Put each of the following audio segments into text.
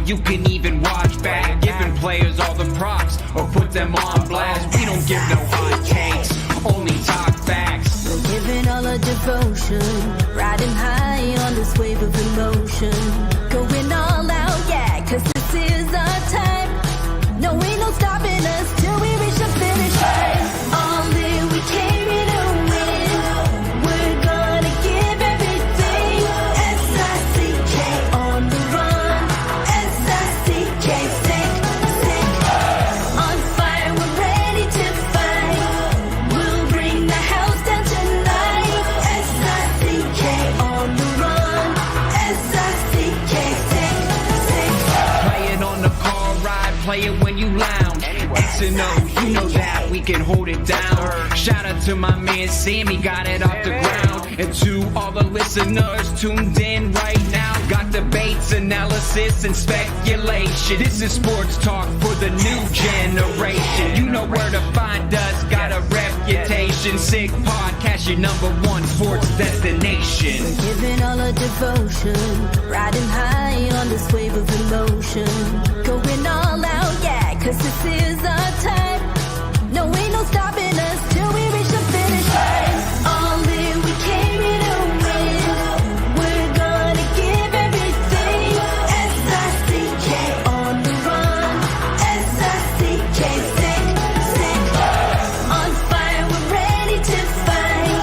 you can even watch back. Giving players all the props or put them on blast. We don't give no hot takes, only talk facts. We're giving all our devotion, riding high on this wave of emotion. Going all out, yeah, cause this is our time. No, ain't no stopping us till we reach the finish line. All in, we came here to win. We're gonna give everything. S-I-C-K on the run. S-I-C-K, sick, sick. On fire, we're ready to fight. We'll bring the house down tonight. S-I-C-K on the run. S-I-C-K, sick, sick. Playing on the car ride, play it when you lounge. X and O, you know that we can hold it down. Shout out to my man Sammy, got it off the ground. And to all the listeners tuned in right now, got debates, analysis, and speculation. This is sports talk for the new generation. You know where to find us, got a reputation. Sick podcast, your #1 sports destination. We're giving all our devotion, riding high on this wave of emotion. Going all out, yeah, cause this is our time. No, ain't no stopping us till we reach the finish line. All in, we came here to win. We're gonna give everything. S-I-C-K on the run. S-I-C-K, sick, sick. On fire, we're ready to fight.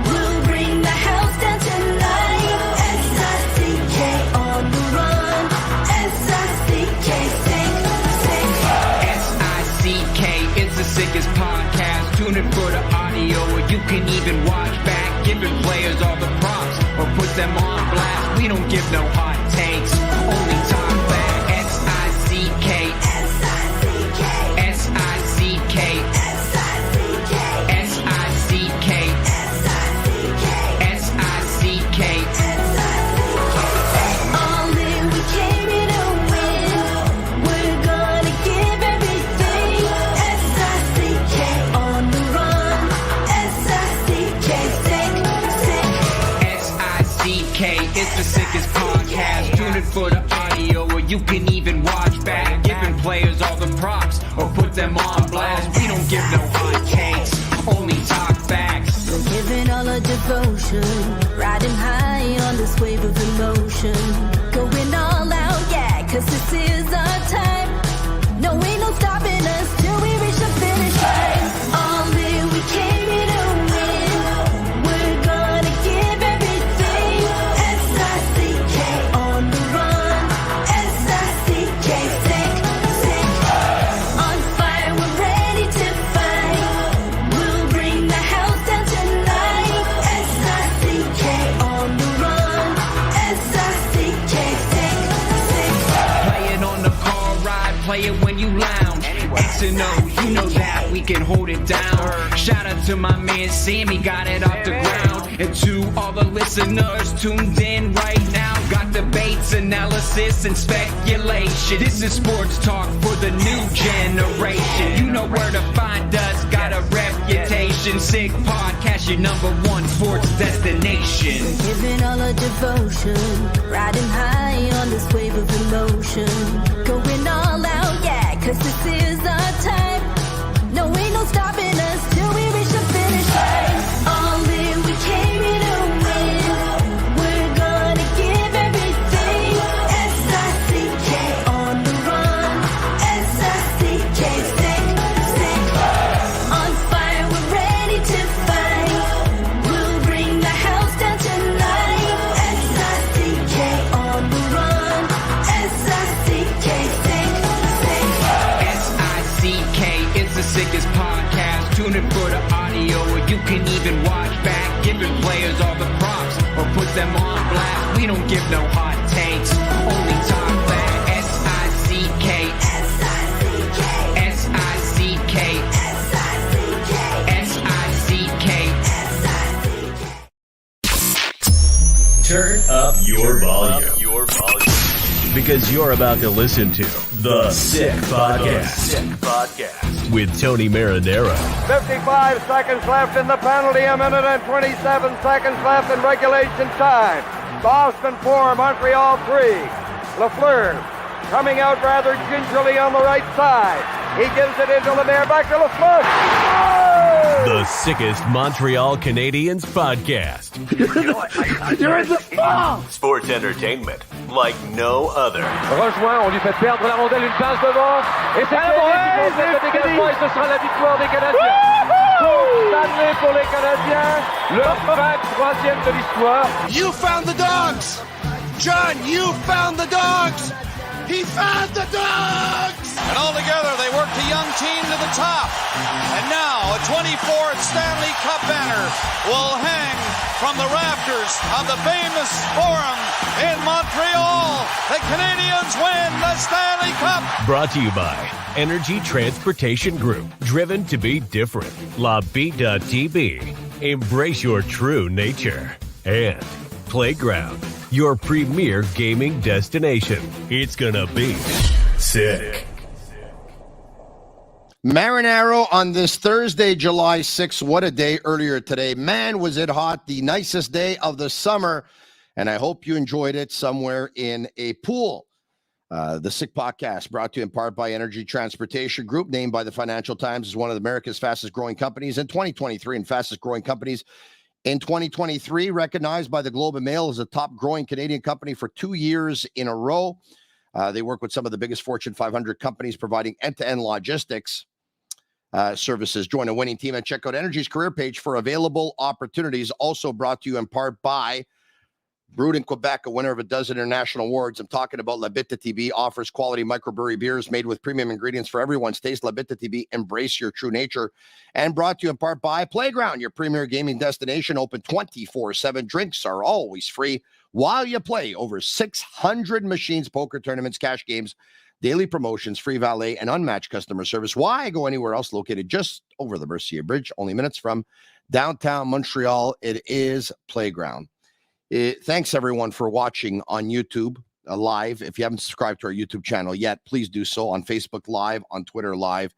We'll bring the house down tonight. S-I-C-K on the run. S-I-C-K, sick, sick. S-I-C-K is the sickest podcast. Tune in for the audio, or you can even watch back. Giving players all the props or put them on blast. We don't give no hot takes, only talk back. S-I-C-K, S-I-C-K, S-I-C-K, S-I-C-K, S-I-C-K, S-I-C-K, S-I-C-K. All in, we came here to win. We're gonna give everything. S-I-C-K on the run. S-I-C-K, sick, sick. S-I-C-K is the sickest podcast. Tune in for the audio, or you can even watch back. Giving players all the props or put them on blast. We don't give no hot takes, only talk facts. We're giving all our devotion, riding high on this wave of emotion. Going all out, yeah, cause this is our time. No, ain't no stopping us till we reach the finish line. All in, we came here to win. We're gonna give everything. S-I-C-K on the run. S-I-C-K, sick, sick. On fire, we're ready to fight. We'll bring the house down tonight. S-I-C-K on the run. S-I-C-K, sick, sick. Playing on the car ride, play it when you lounge. X and O, you know that we can hold it down. Shout out to my man Sammy, got it off the ground. And to all the listeners tuned in right now, got debates, analysis, and speculation. This is sports talk for the new generation. You know where to find us, got a reputation. Sick podcast, your #1 sports destination. Giving all our devotion, riding high on this wave of emotion. Going all out, yeah, cause this is our time. No, ain't no stopping us till we reach the finish line. All in, we came here to win. We're gonna give everything. S-I-C-K on the run. S-I-C-K, sick, sick. On fire, we're ready to fight. We'll bring the house down tonight. S-I-C-K on the run. S-I-C-K, sick, sick. S-I-C-K is the sickest podcast. Tune in for the audio, or you can even watch back. Giving players all the props or put them on blast. We don't give no hot takes, only talk back. S-I-C-K, S-I-C-K, S-I-C-K, S-I-C-K, S-I-C-K. S-I-C-K. Turn up your volume. Because you're about to listen to The Sick Podcast. With Tony Marinaro. 55 seconds left in the penalty, a minute and 27 seconds left in regulation time. Boston 4, Montreal 3. Lafleur coming out rather gingerly on the right side. He gives it into Lemaire, back to Lafleur. The sickest Montreal Canadiens podcast. You're in the ball! Sports entertainment like no other. Rejoint, on lui fait perdre la rondelle, une passe devant. Et c'est le dégagement, et ce sera la victoire des Canadiens. Coupe Stanley pour les Canadiens, leur 23e de l'histoire. You found the dogs! John, you found the dogs! He found the dogs! And all together, they worked the young team to the top. And now, a 24th Stanley Cup banner will hang from the rafters of the famous Forum in Montreal. The Canadiens win the Stanley Cup! Brought to you by Energy Transportation Group. Driven to be different. Bittt. Embrace your true nature. And Playground, your premier gaming destination. It's gonna be sick. Marinaro on this Thursday, July 6th. What a day earlier today. Man, was it hot. The nicest day of the summer. And I hope you enjoyed it somewhere in a pool. The Sick Podcast brought to you in part by Energy Transportation Group, named by the Financial Times as one of America's fastest growing companies in 2023 and fastest growing companies in 2023, recognized by the Globe and Mail as a top growing Canadian company for 2 years in a row. They work with some of the biggest Fortune 500 companies providing end-to-end logistics services. Join a winning team and check out Energy's career page for available opportunities. Also brought to you in part by Brewed in Quebec, a winner of a dozen international awards. I'm talking about Bittt Tibi, offers quality microbrewery beers made with premium ingredients for everyone's taste. Bittt Tibi, embrace your true nature. And brought to you in part by Playground, your premier gaming destination, open 24/7. Drinks are always free while you play. Over 600 machines, poker tournaments, cash games, daily promotions, free valet, and unmatched customer service. Why go anywhere else? Located just over the Mercier Bridge, only minutes from downtown Montreal. It is Playground. Thanks, everyone, for watching on YouTube live. If you haven't subscribed to our YouTube channel yet, please do so on Facebook Live, on Twitter Live.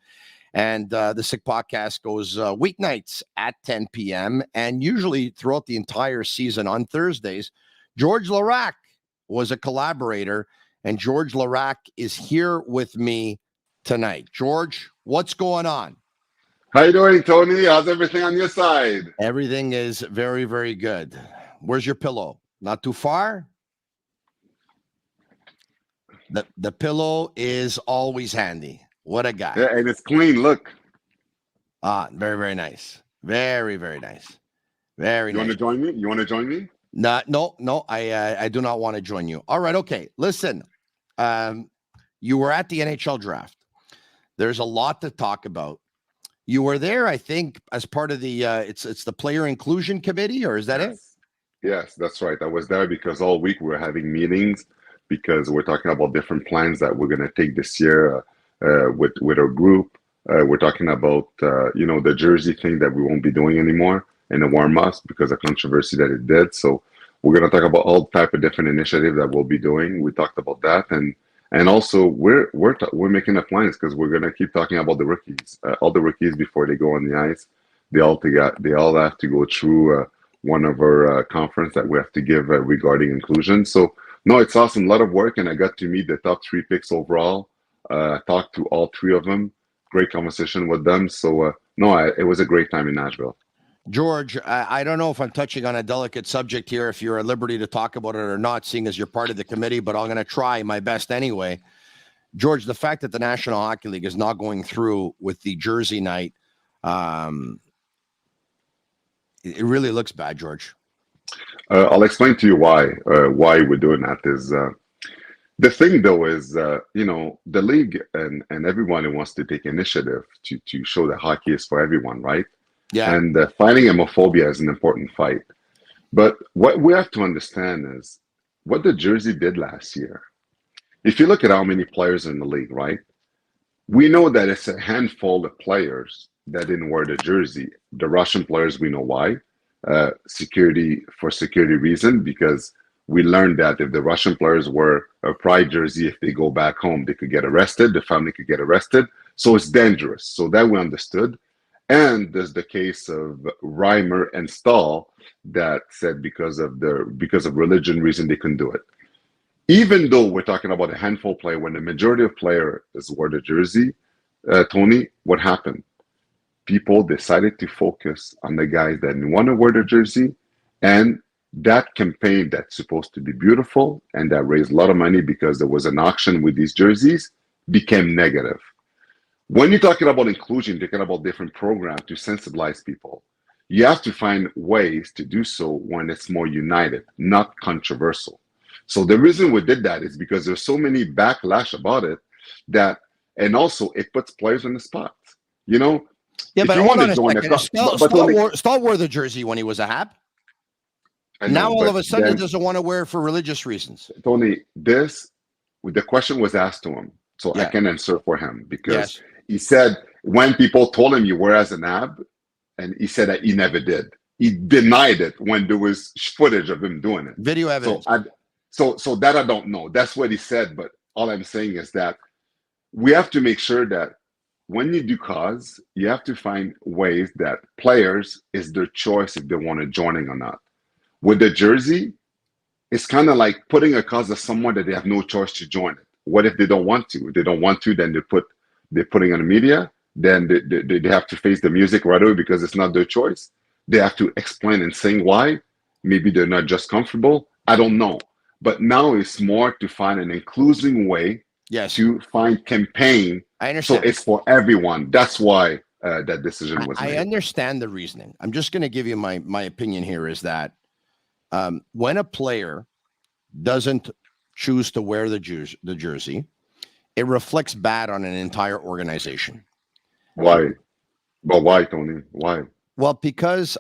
And the Sick Podcast goes weeknights at 10 p.m. and usually throughout the entire season on Thursdays. George Laraque was a collaborator, and George Laraque is here with me tonight. George, what's going on? How you doing, Tony? How's everything on your side? Everything is very, very good. Where's your pillow? Not too far? The pillow is always handy. What a guy. Yeah, and it's clean. Look. Very, very nice. Very, very nice. Very nice. You want to join me? You want to join me? No. I do not want to join you. All right. Okay. Listen, you were at the NHL draft. There's a lot to talk about. You were there, I think, as part of the it's the player inclusion committee, or is that it? Yes, that's right. I was there because all week we're having meetings because we're talking about different plans that we're going to take this year with our group. We're talking about, the jersey thing that we won't be doing anymore in the warm-ups because of controversy that it did. So we're going to talk about all type of different initiatives that we'll be doing. We talked about that. And also we're making the plans because we're going to keep talking about the rookies. All the rookies before they go on the ice, they all have to go through one of our conference that we have to give regarding inclusion. So no, it's awesome, a lot of work, and I got to meet the top 3 picks overall. Talked to all 3 of them. Great conversation with them. So it was a great time in Nashville. George, I don't know if I'm touching on a delicate subject here, if you're at liberty to talk about it or not, seeing as you're part of the committee, but I'm going to try my best anyway. George, the fact that the National Hockey League is not going through with the jersey night, it really looks bad, George. I'll explain to you why we're doing that. Is the thing though is the league and everyone who wants to take initiative to show that hockey is for everyone, right? Yeah. And fighting homophobia is an important fight. But what we have to understand is what the jersey did last year. If you look at how many players in the league, right? We know that it's a handful of players that didn't wear the jersey. The Russian players, we know why. Security reason, because we learned that if the Russian players wear a pride jersey, if they go back home, they could get arrested. The family could get arrested. So it's dangerous. So that we understood. And there's the case of Reimer and Stahl that said because of religion reason they couldn't do it. even though we're talking about a handful player, when the majority of players wear the jersey, Tony, what happened? People decided to focus on the guys that want to wear the jersey, and that campaign that's supposed to be beautiful and that raised a lot of money because there was an auction with these jerseys became negative. When you're talking about inclusion, you're talking about different programs to sensibilize people. You have to find ways to do so when it's more united, not controversial. So the reason we did that is because there's so many backlash about it that, and also it puts players on the spot. You know, yeah, but you hold want on to join a second. Stahl wore the jersey when he was a Hab. Now all of a sudden he doesn't want to wear it for religious reasons. Tony, the question was asked to him, so I can answer for him because he said when people told him you wear as an Hab, and he said that he never did. He denied it when there was footage of him doing it. Video evidence. So that I don't know. That's what he said. But all I'm saying is that we have to make sure that when you do cause, you have to find ways that players is their choice if they want to join or not. With the jersey, it's kind of like putting a cause of someone that they have no choice to join it. What if they don't want to? If they don't want to, then they're putting on the media. Then they have to face the music right away because it's not their choice. They have to explain and sing why. Maybe they're not just comfortable. I don't know. But now it's more to find an inclusive way to find campaign. I understand. So it's for everyone. That's why that decision was made. I understand the reasoning. I'm just going to give you my opinion here is that when a player doesn't choose to wear the jersey, it reflects bad on an entire organization. Why? But why, Tony? Why? Well, because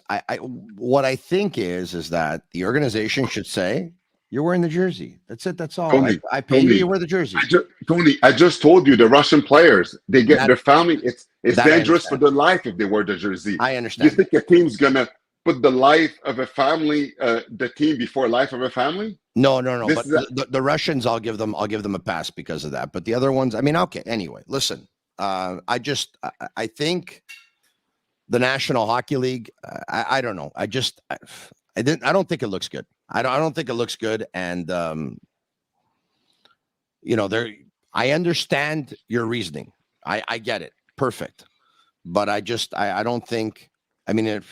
what I think is that the organization should say, you're wearing the jersey. That's it. That's all. Tony, I pay you, you wear the jersey. Tony, I just told you the Russian players, they get their family. It's dangerous for their life if they wear the jersey. I understand. You think a team's going to put the life of a family, the team before life of a family? No. But the Russians, I'll give them a pass because of that. But the other ones, I mean, okay. Anyway, listen. I think the National Hockey League. I don't know. I don't think it looks good. I don't think it looks good. And I understand your reasoning. I get it. Perfect. But I don't think. I mean,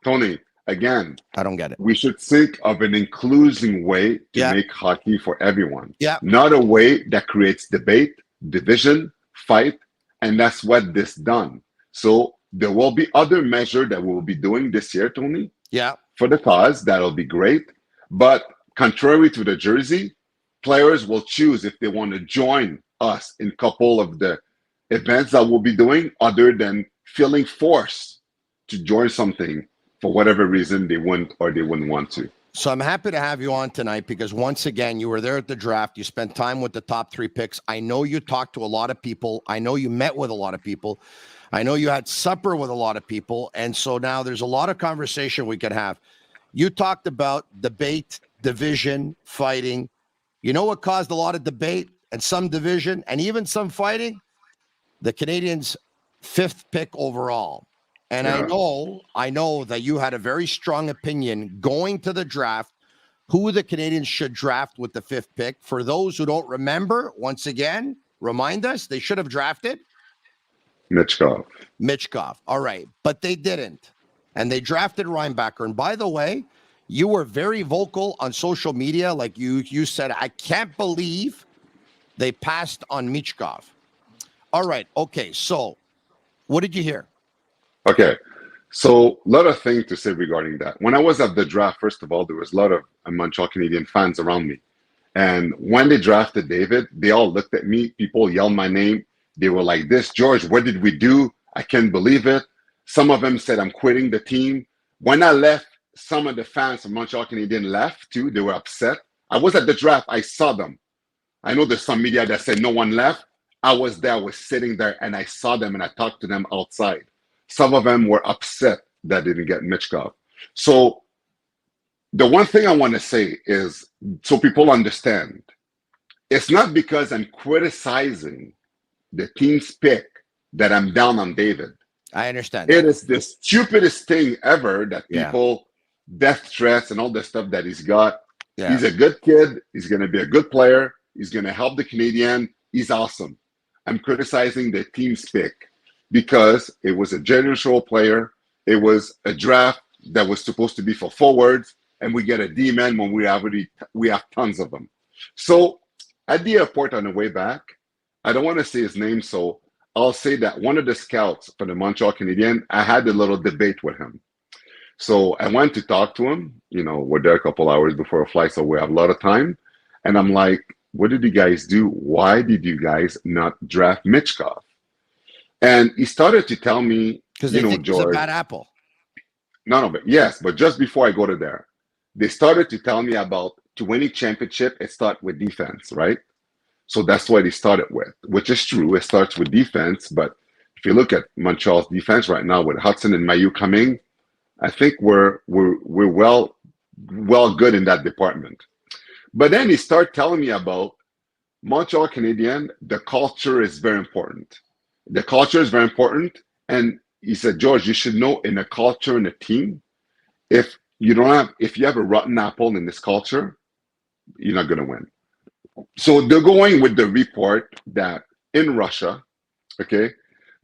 Tony, again, I don't get it. We should think of an inclusive way to make hockey for everyone. Yeah. Not a way that creates debate, division, fight, and that's what this done. So there will be other measures that we'll be doing this year, Tony. Yeah. For the cause, that'll be great. But contrary to the jersey, players will choose if they want to join us in a couple of the events that we'll be doing, other than feeling forced to join something for whatever reason they wouldn't want to. So I'm happy to have you on tonight because once again, you were there at the draft. You spent time with the top 3 picks. I know you talked to a lot of people. I know you met with a lot of people. I know you had supper with a lot of people. And so now there's a lot of conversation we could have. You talked about debate, division, fighting. You know what caused a lot of debate and some division and even some fighting? The Canadiens' 5th pick overall. And I know that you had a very strong opinion going to the draft, who the Canadiens should draft with the 5th pick. For those who don't remember, once again, remind us, they should have drafted Michkov. All right. But they didn't. And they drafted Reinbacher. And by the way, you were very vocal on social media. Like you said, I can't believe they passed on Michkov. All right. Okay. So what did you hear? Okay, so a lot of things to say regarding that. When I was at the draft, first of all, there was a lot of Montreal Canadian fans around me. And when they drafted David, they all looked at me. People yelled my name. They were like, this, George, what did we do? I can't believe it. Some of them said, I'm quitting the team. When I left, some of the fans from Montreal Canadian left too. They were upset. I was at the draft. I saw them. I know there's some media that said no one left. I was there. I was sitting there, and I saw them, and I talked to them outside. Some of them were upset that they didn't get Michkov. So the one thing I want to say is, so people understand, it's not because I'm criticizing the team's pick that I'm down on David. I understand. It is the stupidest thing ever that people, death threats and all the stuff that he's got. Yeah. He's a good kid. He's going to be a good player. He's going to help the Canadiens. He's awesome. I'm criticizing the team's pick because it was a generational player. It was a draft that was supposed to be for forwards, and we get a D-man when we have tons of them. So at the airport on the way back, I don't want to say his name, so I'll say that one of the scouts for the Montreal Canadiens, I had a little debate with him. So I went to talk to him. We're there a couple hours before a flight, so we have a lot of time. And I'm like, what did you guys do? Why did you guys not draft Michkov? And he started to tell me, because they think George, it's a bad apple. No, but yes, but just before I go to there, they started to tell me about to winning championship, it starts with defense, right? So that's what they started with, which is true. It starts with defense, but if you look at Montreal's defense right now with Hudson and Mailloux coming, I think we're well good in that department. But then he started telling me about Montreal Canadiens. The culture is very important. The culture is very important, and he said, George, you should know in a culture in a team, if you have a rotten apple in this culture, you're not going to win. So they're going with the report that in Russia, okay,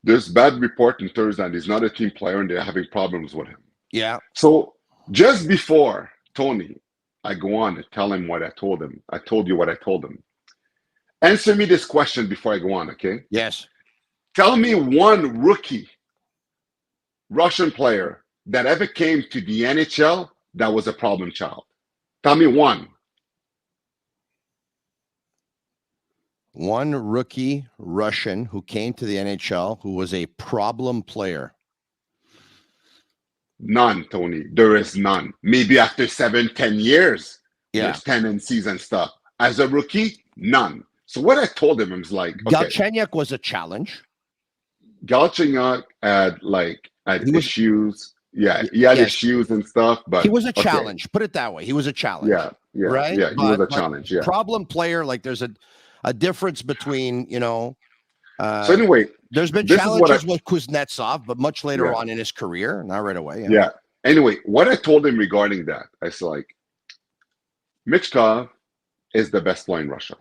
there's bad report in Thursday and he's not a team player and they're having problems with him. Yeah. So just before Tony, I go on and tell him what I told him. I told you what I told him. Answer me this question before I go on, okay? Yes. Tell me one rookie Russian player that ever came to the NHL that was a problem child. Tell me one. One rookie Russian who came to the NHL who was a problem player. None, Tony. There is none. Maybe after 7-10 years, there's tendencies and stuff. As a rookie, none. So what I told him was like, okay. Galchenyuk was a challenge. Galchenyuk had issues. Yeah, he had issues and stuff, but he was a challenge. Put it that way. He was a challenge. Yeah, right. Yeah, he was a challenge. Yeah, problem player. Like there's a difference between so anyway, there's been challenges with Kuznetsov, but much later on in his career, not right away. Yeah. Anyway, what I told him regarding that, I said like, Michkov is the best player in Russia.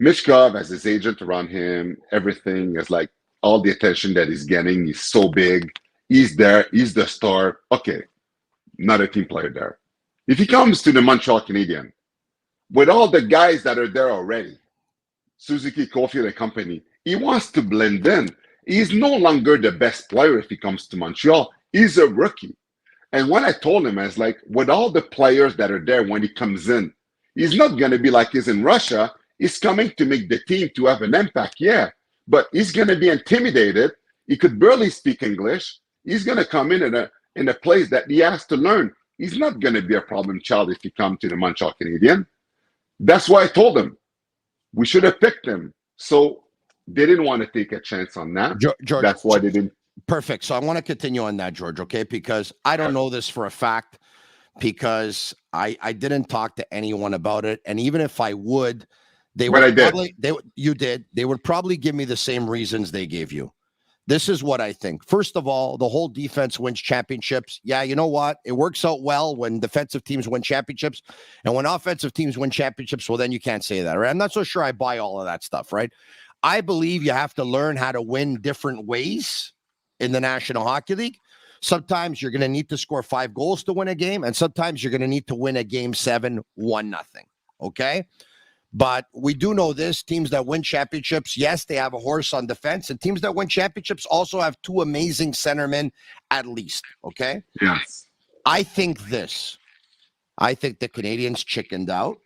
Michkov has his agent around him. Everything is like all the attention that he's getting. He's so big. He's there. He's the star. Okay, not a team player there. If he comes to the Montreal Canadiens, with all the guys that are there already, Suzuki, Caulfield, and company, he wants to blend in. He's no longer the best player if he comes to Montreal. He's a rookie. And when I told him, I was like, with all the players that are there when he comes in, he's not going to be like he's in Russia. He's coming to make the team to have an impact, but he's going to be intimidated. He could barely speak English. He's going to come in a place that he has to learn. He's not going to be a problem child if he comes to the Montreal Canadiens. That's why I told him we should have picked him. So they didn't want to take a chance on that. George, that's why they didn't. Perfect. So I want to continue on that, George, okay? Because I don't know this for a fact because I didn't talk to anyone about it. And even if I would, they would probably give me the same reasons they gave you. This is what I think. First of all, the whole defense wins championships. Yeah, you know what? It works out well when defensive teams win championships. And when offensive teams win championships, well, then you can't say that, right? I'm not so sure I buy all of that stuff, right? I believe you have to learn how to win different ways in the National Hockey League. Sometimes you're going to need to score 5 goals to win a game, and sometimes you're going to need to win a game 7, 1-0, okay? But we do know this, teams that win championships, yes, they have a horse on defense, and teams that win championships also have 2 amazing centermen at least, okay? Yes. I think the Canadiens chickened out.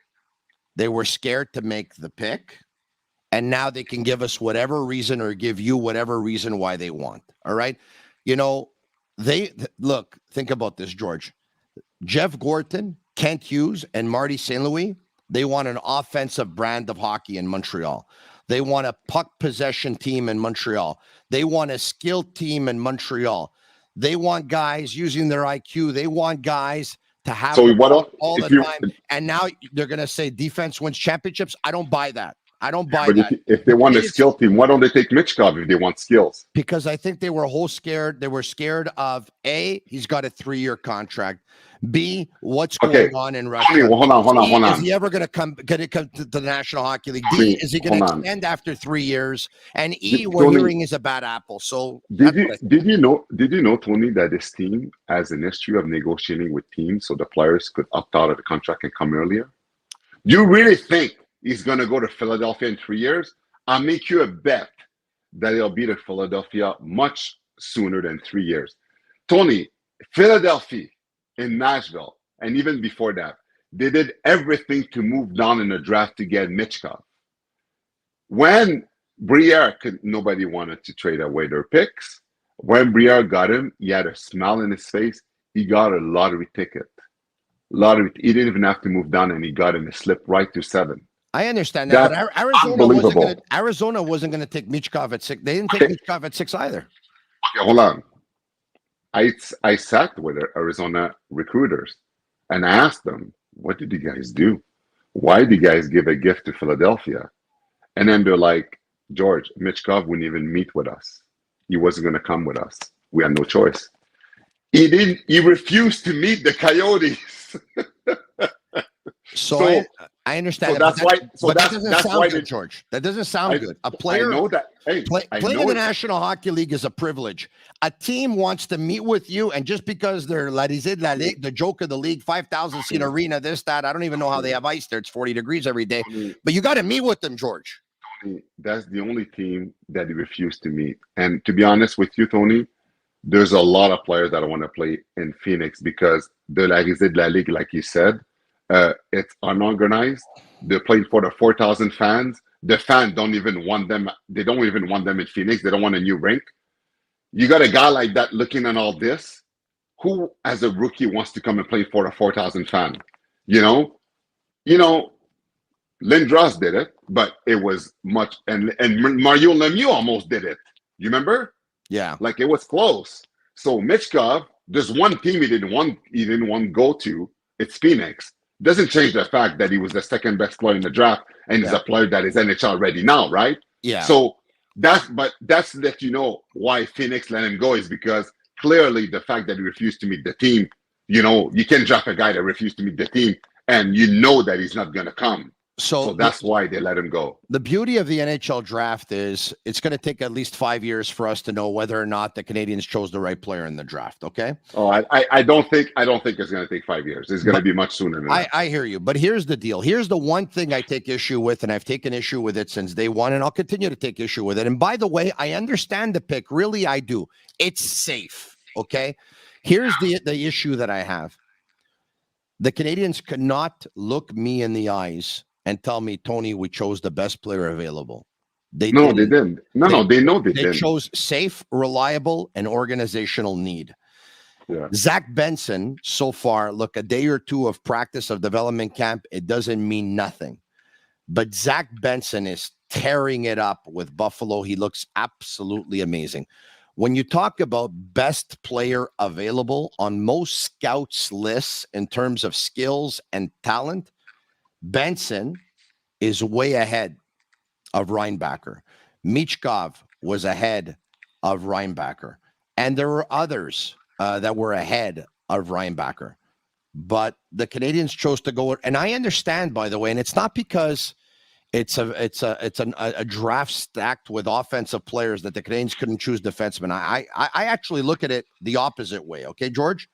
They were scared to make the pick, and now they can give us whatever reason or give you whatever reason why they want, all right? Look, think about this, George. Jeff Gorton, Kent Hughes, and Marty St. Louis, they want an offensive brand of hockey in Montreal. They want a puck possession team in Montreal. They want a skilled team in Montreal. They want guys using their IQ. They want guys to have all the time. And now they're going to say defense wins championships. I don't buy that. I don't buy But that. if they want a skill team, why don't they take Michkov if they want skills? Because I think they were scared. They were scared of A, he's got a 3-year contract. B, what's going on in Russia? Tony, well, hold on. Is he ever going to come to the National Hockey League? D, is he going to extend after 3 years? And E, we're hearing is a bad apple. So did you know, Tony, that this team has an history of negotiating with teams so the players could opt out of the contract and come earlier? You really think he's going to go to Philadelphia in 3 years? I'll make you a bet that he'll be to Philadelphia much sooner than 3 years. Tony, Philadelphia in Nashville, and even before that, they did everything to move down in the draft to get Michkov. When Briere nobody wanted to trade away their picks. When Briere got him, he had a smile on his face. He got a lottery ticket. He didn't even have to move down, and he got him a slip right to 7. I understand that, but Arizona wasn't going to take Michkov at 6. They didn't take Michkov at 6 either. Okay, hold on. I sat with Arizona recruiters, and I asked them, what did you guys do? Why did you guys give a gift to Philadelphia? And then they're like, George, Michkov wouldn't even meet with us. He wasn't going to come with us. We had no choice. He refused to meet the Coyotes. So I understand. So that doesn't sound good, George. That doesn't sound good. A player, I know that. Hey, playing in the National Hockey League is a privilege. A team wants to meet with you, and just because they're la Ligue, the joke of the league, 5,000 seat arena, this, that, I don't even know how they have ice there. It's 40 degrees every day. But you got to meet with them, George. Tony, that's the only team that he refused to meet. And to be honest with you, Tony, there's a lot of players that want to play in Phoenix because de la Ligue, like you said, it's unorganized. They're playing for the 4,000 fans. The fans don't even want them. They don't even want them in Phoenix. They don't want a new rink. You got a guy like that looking at all this. Who, as a rookie, wants to come and play for a 4,000 fan? You know, Lindros did it, but it was much. And Mario Lemieux almost did it. You remember? Yeah, like it was close. So Michkov, there's one team he didn't want to go to. It's Phoenix. Doesn't change the fact that he was the second best player in the draft and he's a player that is NHL ready now, right? Yeah. So that's that you know why Phoenix let him go is because clearly the fact that he refused to meet the team, you can draft a guy that refused to meet the team and you know that he's not going to come. So that's why they let him go. The beauty of the NHL draft is it's going to take at least 5 years for us to know whether or not the Canadiens chose the right player in the draft. Okay. Oh, I don't think it's going to take 5 years. It's going to be much sooner than that. I hear you, but here's the deal. Here's the one thing I take issue with, and I've taken issue with it since day one, and I'll continue to take issue with it. And by the way, I understand the pick. Really, I do. It's safe. Okay. Here's the issue that I have. The Canadiens cannot look me in the eyes and tell me, Tony, we chose the best player available. They didn't. They chose safe, reliable, and organizational need. Yeah. Zach Benson, so far, look, a day or two of practice of development camp, it doesn't mean nothing. But Zach Benson is tearing it up with Buffalo. He looks absolutely amazing. When you talk about best player available on most scouts' lists in terms of skills and talent, Benson is way ahead of Reinbacher. Michkov was ahead of Reinbacher. And there were others that were ahead of Reinbacher. But the Canadiens chose to go, and I understand, by the way, and it's not because it's a draft stacked with offensive players that the Canadiens couldn't choose defensemen. I actually look at it the opposite way, okay, George?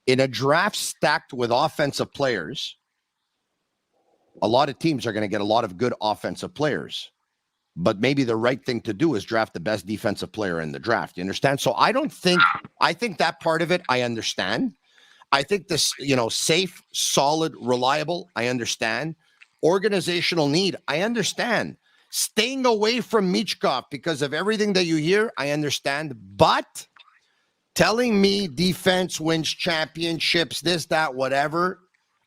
In a draft stacked with offensive players, a lot of teams are going to get a lot of good offensive players, but maybe the right thing to do is draft the best defensive player in the draft. You understand? So I think that part of it, I understand. I think this, safe, solid, reliable, I understand. Organizational need, I understand. Staying away from Michkov because of everything that you hear, I understand. But telling me defense wins championships, this, that, whatever,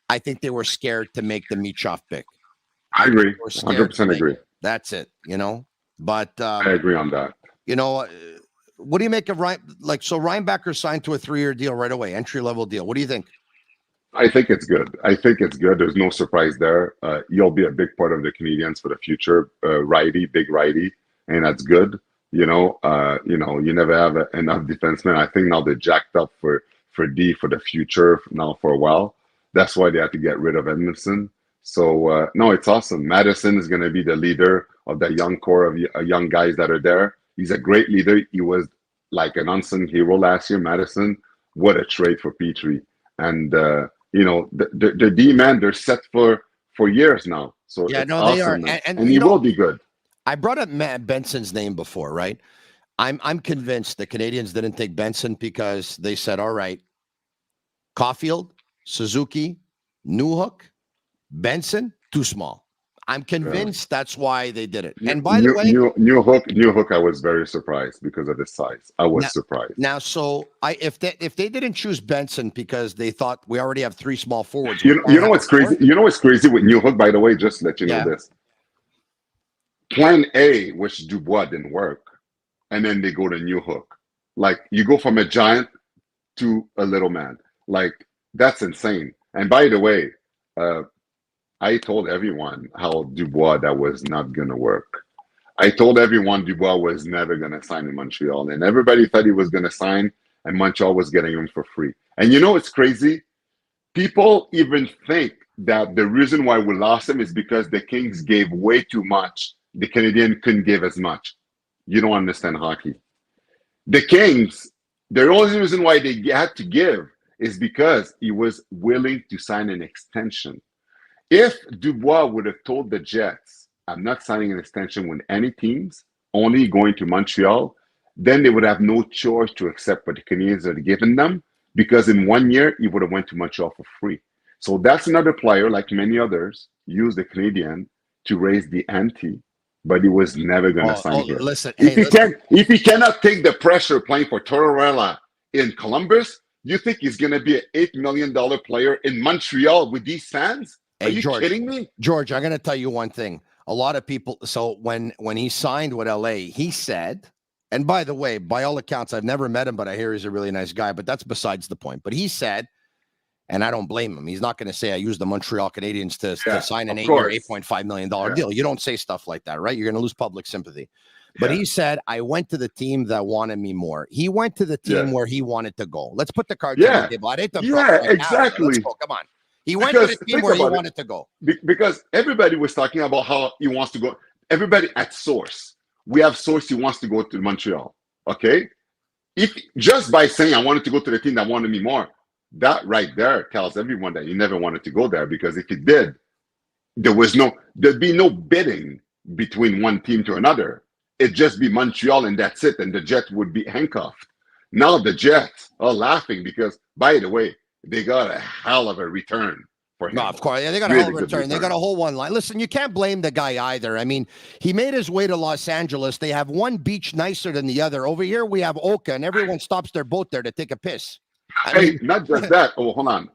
I think they were scared to make the Michkov pick. I agree. 100% agree. That's it, But I agree on that. What do you make of Ryan? So Reinbacher signed to a 3-year deal right away, entry-level deal. What do you think? I think it's good. I think it's good. There's no surprise there. You'll be a big part of the Canadiens for the future. Righty, big righty, and that's good. You never have enough defensemen. I think now they're jacked up for D for the future now for a while. That's why they had to get rid of Edmondson. So no, it's awesome. Madison is going to be the leader of that young core of young guys that are there. He's a great leader. He was like an unsung hero last year. Madison, what a trade for Petrie. And the D man, they're set for years now. So yeah, no, awesome, they are, and he will be good. I brought up Matt Benson's name before, right? I'm convinced the Canadiens didn't take Benson because they said, all right, Caulfield, Suzuki, Newhook, Benson, too small. I'm convinced that's why they did it. And by the way, Newhook, I was very surprised because of his size. I was surprised. Now, so if they didn't choose Benson because they thought we already have three small forwards. You know what's crazy? You know what's crazy with Newhook, by the way, just to let you know this. Plan A, which Dubois didn't work, and then they go to Newhook. Like, you go from a giant to a little man. Like, that's insane. And by the way, I told everyone how Dubois that was not going to work. I told everyone Dubois was never going to sign in Montreal, and everybody thought he was going to sign, and Montreal was getting him for free. And you know what's crazy? People even think that the reason why we lost him is because the Kings gave way too much. The Canadiens couldn't give as much. You don't understand hockey. The Kings, the only reason why they had to give is because he was willing to sign an extension. If Dubois would have told the Jets, I'm not signing an extension with any teams, only going to Montreal, then they would have no choice to accept what the Canadiens had given them, because in 1 year, he would have went to Montreal for free. So that's another player, like many others, used the Canadian to raise the ante, but he was never going to sign here. Listen, if he cannot take the pressure playing for Tortorella in Columbus, you think he's going to be an $8 million player in Montreal with these fans? Are you kidding me? George, I'm going to tell you one thing. A lot of people, so when he signed with LA, he said, and by the way, by all accounts, I've never met him, but I hear he's a really nice guy, but that's besides the point. But he said, and I don't blame him, he's not going to say I used the Montreal Canadiens to sign an 8-year, $8.5 million deal. You don't say stuff like that, right? You're going to lose public sympathy. But he said, I went to the team that wanted me more. He went to the team where he wanted to go. Let's put the cards on the table. Exactly. Let's go. Come on. He went to the team where he wanted to go. Because everybody was talking about how he wants to go. Everybody at Source. We have Source, he wants to go to Montreal. Okay? If just by saying I wanted to go to the team that wanted me more, that right there tells everyone that he never wanted to go there, because if he did, there'd be no bidding between one team to another. It'd just be Montreal and that's it, and the Jets would be handcuffed. Now the Jets are laughing because, by the way, they got a hell of a return for him. No, of course. Yeah, they got a hell of a return. They got a whole one line. Listen, you can't blame the guy either. I mean, he made his way to Los Angeles. They have one beach nicer than the other. Over here, we have Oka, and everyone stops their boat there to take a piss. Not just that. Oh, hold on.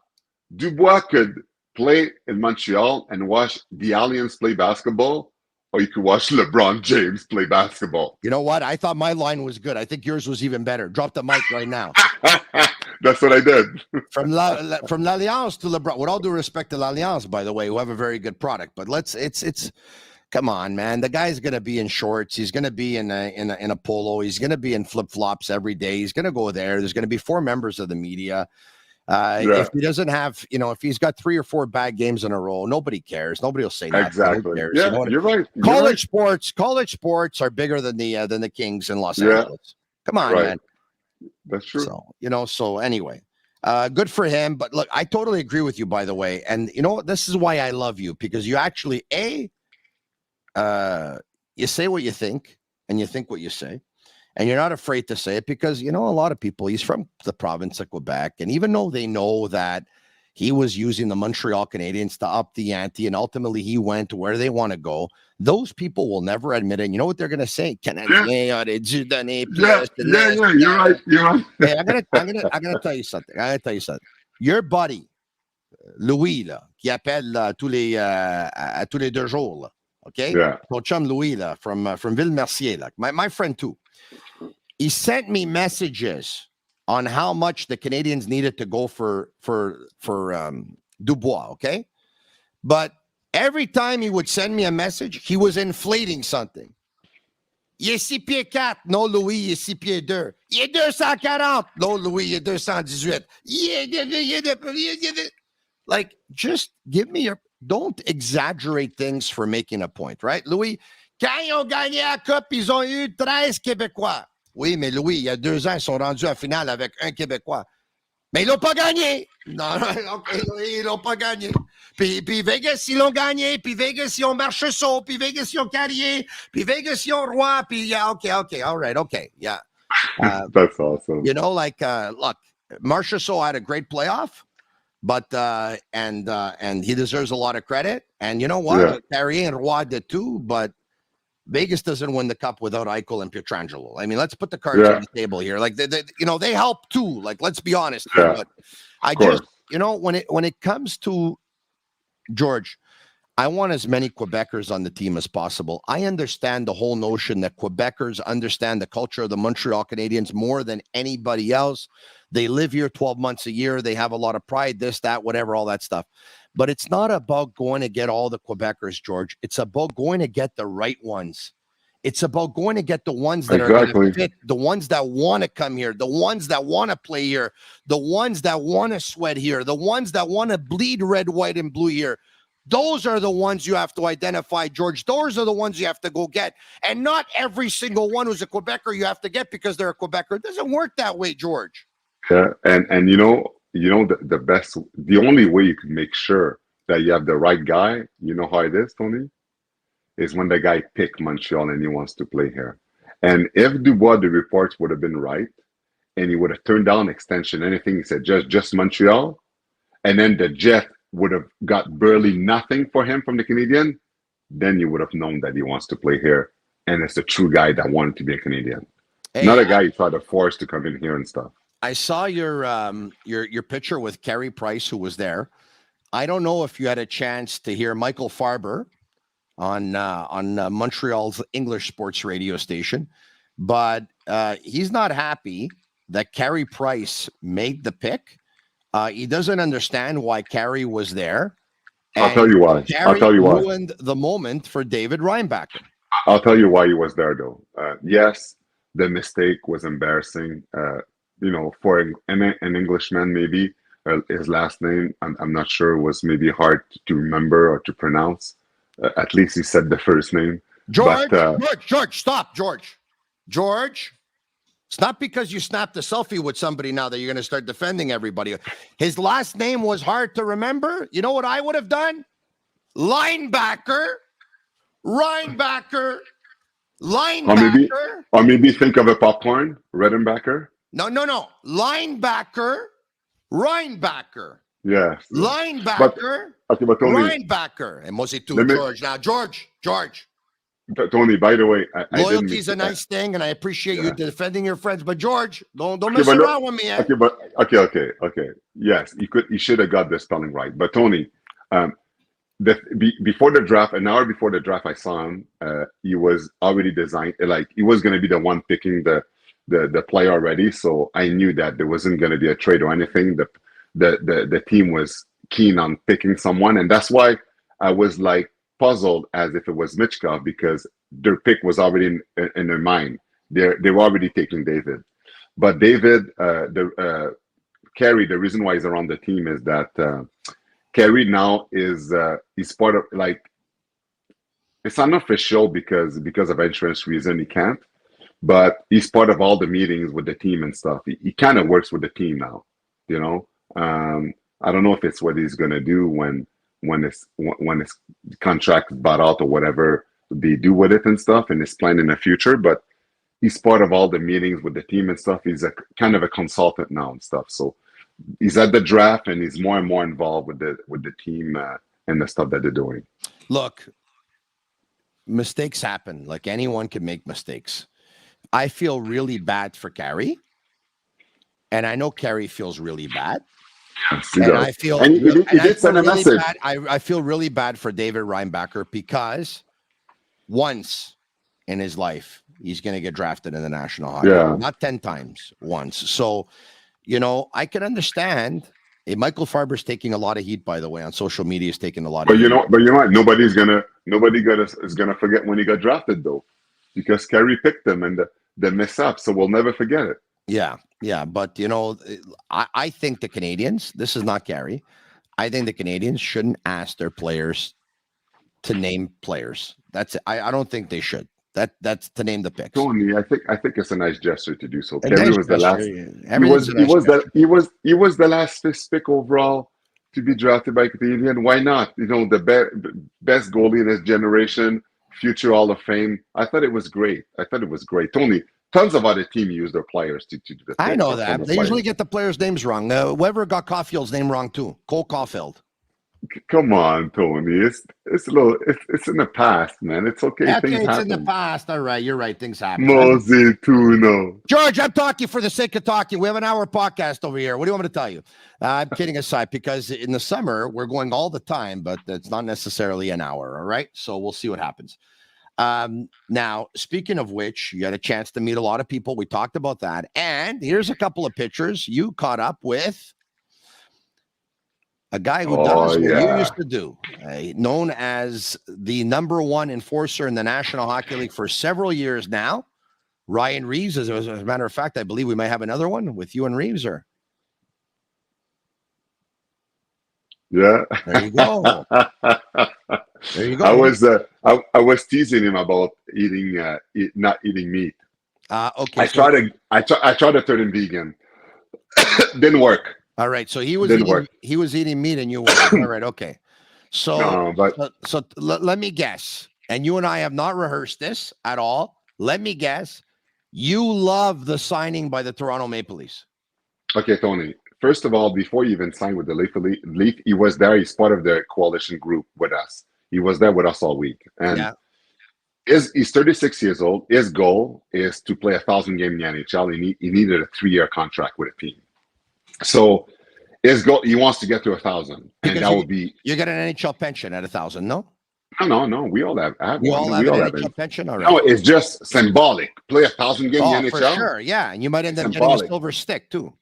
Dubois could play in Montreal and watch the Aliens play basketball, or you could watch LeBron James play basketball. You know what? I thought my line was good. I think yours was even better. Drop the mic right now. That's what I did. From l'Alliance to LeBron. With all due respect to l'Alliance, by the way, who have a very good product. But it's come on, man. The guy's gonna be in shorts. He's gonna be in a polo. He's gonna be in flip-flops every day. He's gonna go there. There's gonna be 4 members of the media. If he doesn't have, if he's got 3 or 4 bad games in a row, nobody cares. Nobody will say nothing. Exactly. Cares, yeah, you're right. College sports are bigger than the Kings in Los Angeles. Come on, man. That's true. So anyway, good for him. But look, I totally agree with you, by the way. And you know what? This is why I love you, because you actually, you say what you think and you think what you say. And you're not afraid to say it because, a lot of people, he's from the province of Quebec. And even though they know that he was using the Montreal Canadiens to up the ante and ultimately he went to where they want to go, those people will never admit it. And you know what they're going to say? Canadiens, you're right. Hey, I'm gonna tell you something. Your buddy, Louis, là, qui appelle tous les 2 jours, là, okay? Yeah. Ton chum Louis, là, from Ville-Mercier, là, my friend too. He sent me messages on how much the Canadiens needed to go for Dubois, okay? But every time he would send me a message, he was inflating something. Il est 6 pieds 4. Non, Louis, il est 6 pieds 2. Il est 240. Non, Louis, il est 218. Like, just give me your... Don't exaggerate things for making a point, right? Louis, quand ils ont gagné la Coupe, ils ont eu 13 Québécois. Oui, mais Louis, il y a 2 ans, ils sont rendus à finale avec un Québécois. Mais ils l'ont pas gagné. Non, okay, ils l'ont pas gagné. Puis Vegas, ils l'ont gagné. Puis Vegas, ils ont Marchessault. Puis Vegas, ils ont Carrier. Puis Vegas, ils ont Roy. Puis yeah, okay, all right, okay, yeah. That's awesome. You know, like, look, Marchessault had a great playoff, but and he deserves a lot of credit. And you know what? Yeah. Carrier and Roy did too, but Vegas doesn't win the cup without Eichel and Pietrangelo. I mean, let's put the cards on the table here. Like, they help too. Like, let's be honest. Yeah, but I just, when it comes to George, I want as many Quebecers on the team as possible. I understand the whole notion that Quebecers understand the culture of the Montreal Canadiens more than anybody else. They live here 12 months a year. They have a lot of pride, this, that, whatever, all that stuff. But it's not about going to get all the Quebecers, George. It's about going to get the right ones. It's about going to get the ones that are going to fit, the ones that want to come here, the ones that want to play here, the ones that want to sweat here, the ones that want to bleed red, white, and blue here. Those are the ones you have to identify, George. Those are the ones you have to go get. And not every single one who's a Quebecer you have to get because they're a Quebecer. It doesn't work that way, George. Yeah, and the best, the only way you can make sure that you have the right guy, you know how it is, Tony, is when the guy picked Montreal and he wants to play here. And if Dubois, the reports would have been right, and he would have turned down extension, anything, he said just Montreal, and then the Jet would have got barely nothing for him from the Canadian, then you would have known that he wants to play here, and it's a true guy that wanted to be a Canadian, not a guy you try to force to come in here and stuff. I saw your picture with Carey Price, who was there. I don't know if you had a chance to hear Michael Farber on Montreal's English sports radio station, but he's not happy that Carey Price made the pick. He doesn't understand why Carey was there. I'll tell you why. I'll tell you why. Ruined the moment for David Reinbacher. I'll tell you why he was there, though. Yes, the mistake was embarrassing. For an Englishman, maybe his last name, I'm not sure, was maybe hard to remember or to pronounce. At least he said the first name. George, stop, George. It's not because you snapped a selfie with somebody now that you're going to start defending everybody. His last name was hard to remember. You know what I would have done? Linebacker. Or maybe think of a popcorn, Redenbacher. No. Linebacker. Reinbacker. Yes. Linebacker. But Tony, Reinbacker. And was it too, George? Now, George. Tony, by the way, loyalty is a nice thing, and I appreciate you defending your friends. But George, don't mess around with me. Okay. Yes, you should have got the spelling right. But Tony, before the draft, an hour before the draft, I saw him. He was already designed, like he was going to be the one picking the play already. So I knew that there wasn't going to be a trade or anything. The team was keen on picking someone, and that's why I was like puzzled as if it was Michkov, because their pick was already in their mind. They were already taking David. But David, Carey, the reason why he's around the team is that Carey now is he's part of, like, it's unofficial because of insurance reason he can't, but he's part of all the meetings with the team and stuff. He kind of works with the team now, I don't know if it's what he's gonna do when his contract is bought out or whatever they do with it and stuff, and his plan in the future. But he's part of all the meetings with the team and stuff. He's a kind of a consultant now and stuff. So he's at the draft and he's more and more involved with the team and the stuff that they're doing. Look, mistakes happen. Like, anyone can make mistakes. I feel really bad for Carey, and I know Carey feels really bad. Yes, and I feel, and he did send a message. I feel really bad for David Reinbacher, because once in his life he's going to get drafted in the National Hockey League. Not 10 times, once. So I can understand. Michael Farber's taking a lot of heat, by the way, on social media. Is taking a lot But of you heat. know, what? Nobody is gonna forget when he got drafted though, because Carey picked him and the mess up. So we'll never forget it. Yeah. But I think the Canadiens. This is not Carey. I think the Canadiens shouldn't ask their players to name players. That's it. I don't think they should. That's to name the picks. Tony, I think it's a nice gesture to do so. A Carey nice was the gesture, last. yeah. He was the last fifth pick overall to be drafted by Canadian. Why not? The best goalie in his generation, future Hall of Fame. I thought it was great. Tony, tons of other teams use their players to do the I thing, know that. They usually get the players' names wrong. Weber got Caulfield's name wrong too. Cole Caulfield. Come on, Tony. It's in the past, man. It's okay. Okay, Things it's happen. in the past. All right, you're right. Things happen. Mosey Tuno. George, I'm talking for the sake of talking. We have an hour podcast over here. What do you want me to tell you? I'm kidding aside, because in the summer, we're going all the time, but it's not necessarily an hour. All right. So we'll see what happens. Now, speaking of which, you had a chance to meet a lot of people. We talked about that. And here's a couple of pictures. You caught up with a guy who does what you used to do, known as the #1 enforcer in the National Hockey League for several years now. Ryan Reaves, as a matter of fact, I believe we might have another one with you and Reaves. Or yeah, there you go. There you go. I was teasing him about not eating meat. Okay. I tried to turn him vegan. Didn't work. All right, so he was eating meat, and you weren't. All right, okay. So, let me guess, and you and I have not rehearsed this at all. Let me guess, you love the signing by the Toronto Maple Leafs. Okay, Tony. First of all, before he even signed with the Leaf, he was there. He's part of the coalition group with us. He was there with us all week, and he's 36 years old. His goal is to play 1,000 games in the NHL. He needed a 3-year contract with a team. So his goal, he wants to get to 1,000, and that would be. You get an NHL pension at 1,000, no? No. We all have. We all have an NHL pension. All right. No, it's just symbolic. Play 1,000 games in the NHL. For sure, yeah, and you might end up getting a silver stick too. No,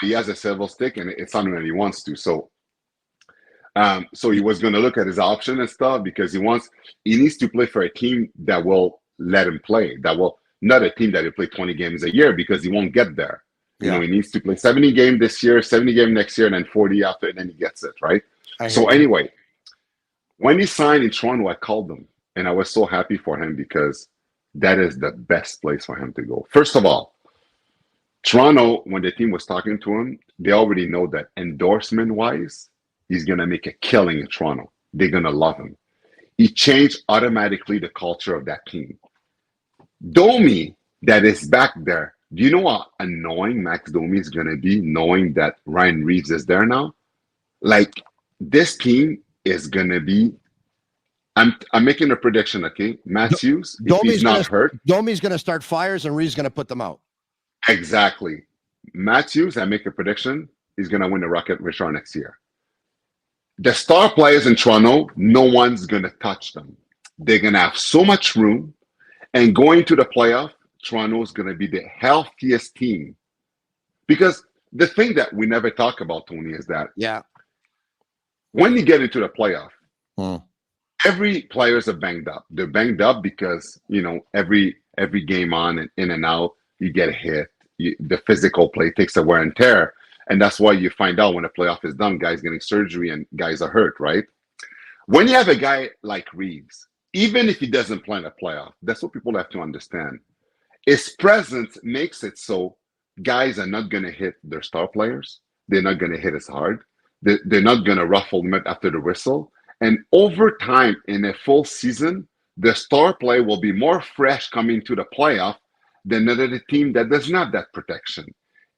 he has a silver stick, and it's something that he wants to. So he was going to look at his option and stuff because he needs to play for a team that will let him play. That will not a team that will play 20 games a year because he won't get there. He needs to play 70 games this year, 70 games next year, and then 40 after, and then he gets it, right? Anyway, when he signed in Toronto, I called him, and I was so happy for him because that is the best place for him to go. First of all, Toronto, when the team was talking to him, they already know that endorsement-wise, he's going to make a killing in Toronto. They're going to love him. He changed automatically the culture of that team. Domi, that is back there, do you know how annoying Max Domi is going to be knowing that Ryan Reaves is there now? Like, this team is going to be I'm making a prediction, okay? Matthews, if he's not hurt. Domi's going to start fires and Reaves going to put them out. Exactly. Matthews, I make a prediction, he's going to win the Rocket Richard next year. The star players in Toronto, no one's going to touch them. They're going to have so much room. And going to the playoff, Toronto is going to be the healthiest team. Because the thing that we never talk about, Tony, is that when you get into the playoff, every players are banged up. They're banged up because, every game on and in and out, you get hit. The physical play takes a wear and tear. And that's why you find out when the playoff is done, guys getting surgery and guys are hurt, right? When you have a guy like Reaves, even if he doesn't play in the playoff, that's what people have to understand. His presence makes it so guys are not going to hit their star players. They're not going to hit as hard. They're not going to ruffle them after the whistle. And over time, in a full season, the star player will be more fresh coming to the playoff than another team that does not have that protection.